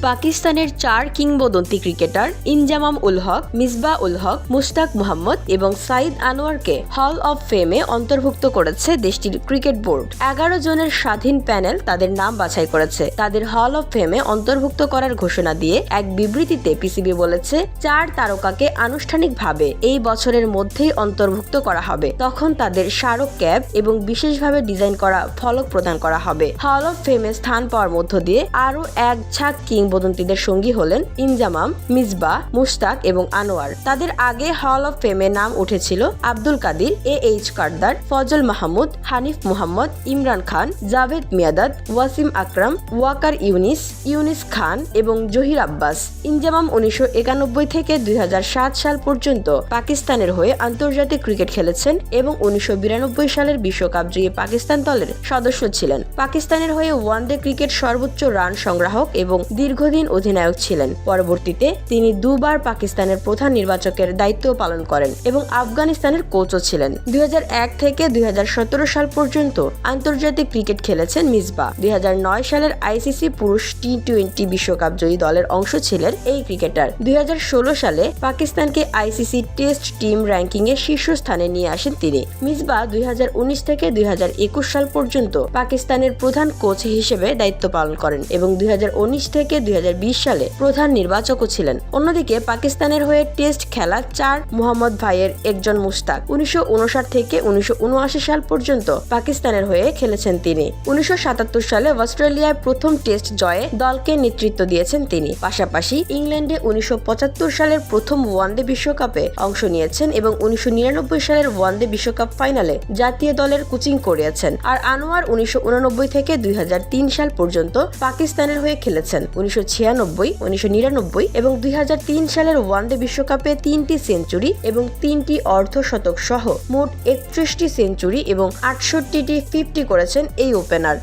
পাকিস্তানের 4 কিংবদন্তি ক্রিকেটার ইনজামাম উল হক, মিসবাহ উল হক, মুশতাক মুহাম্মদ এবং সাইদ আনোয়ারকে হল অব ফেমে অন্তর্ভুক্ত করেছে দেশটির ক্রিকেট বোর্ড। 11 জনের স্বাধীন প্যানেল তাদের নাম বাছাই করেছে। তাদের হল অব ফেমে অন্তর্ভুক্ত করার ঘোষণা দিয়ে এক বিবৃতিতে পিসিবি বলেছে 4 তারকাকে আনুষ্ঠানিকভাবে এই বছরের মধ্যেই অন্তর্ভুক্ত করা হবে। তখন তাদের স্মারক ক্যাপ এবং বিশেষভাবে ডিজাইন করা ফলক প্রদান করা হবে। হল অব ফেমে স্থান পাওয়ার মধ্য দিয়ে আরও এক ঝাঁক কিংবদন্তিদের সঙ্গী হলেন ইনজামাম, মিসবাহ, মুশতাক এবং আনোয়ার। তাদের আগে হল অব ফেমে নাম উঠেছিল আব্দুল কাদির, এইচ কারদার, ফজল মাহমুদ, হানিফ মুহাম্মদ, ইমরান খান, জাভেদ মিয়াদাদ, ওয়াসিম আকরাম, ওয়াকার ইউনিস খান এবং জহির আব্বাস। ইনজামাম 1991 থেকে 2007 সাল পর্যন্ত পাকিস্তানের হয়ে আন্তর্জাতিক ক্রিকেট খেলেছেন এবং 1992 সালের বিশ্বকাপ জয়ী পাকিস্তান দলের সদস্য ছিলেন। পাকিস্তানের হয়ে ওয়ানডে ক্রিকেট সর্বোচ্চ রান সংগ্রাহক এবং দীর্ঘদিন অধিনায়ক ছিলেন। পরবর্তীতে তিনি দুবার পাকিস্তানের প্রধান নির্বাচকের দায়িত্ব পালন করেন এবং আফগানিস্তানের কোচও ছিলেন। 2001 থেকে 2017 সাল পর্যন্ত আন্তর্জাতিক ক্রিকেট খেলেছেন মিসবাহ। 2009 সালের আইসিসি পুরুষ টি-20 বিশ্বকাপ জয়ী দলের অংশ ছিলেন এই ক্রিকেটার। 2016 সালে পাকিস্তানকে আইসিসি টেস্ট টিম র্যাঙ্কিং এ শীর্ষস্থানে নিয়ে আসেন তিনি। মিসবাহ 2019 থেকে 2021 সাল পর্যন্ত পাকিস্তানের প্রধান কোচ হিসেবে দায়িত্ব পালন করেন এবং 2019 থেকে 2020 সালে প্রধান নির্বাচকও ছিলেন। অন্যদিকে পাকিস্তানের হয়ে টেস্ট খেলা 4 মোহাম্মদ ভাইয়ের একজন মুশতাক। 1959 থেকে 1979 সাল পর্যন্ত পাকিস্তানের হয়ে খেলেছেন তিনি। 1977 সালে অস্ট্রেলিয়ায় প্রথম টেস্ট জয়ে দলকে নেতৃত্ব দিয়েছেন তিনি। পাশাপাশি ইংল্যান্ডে 1975 সালের প্রথম ওয়ানডে বিশ্বকাপে অংশ নিয়েছেন এবং 1999 সালের ওয়ানডে বিশ্বকাপ ফাইনালে জাতীয় দলের কোচিং করিয়েছেন। আর আনোয়ার 1989 থেকে 2003 সাল পর্যন্ত পাকিস্তানের হয়ে খেলেছেন। 1996, 1999 এবং 2003 সালের ওয়ানডে বিশ্বকাপে 3টি সেঞ্চুরি এবং 3টি অর্ধশতক সহ মোট 31টি সেঞ্চুরি এবং 68টি 50 করেছেন এই opener.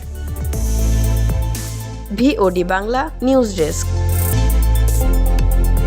VOD Bangla news desk.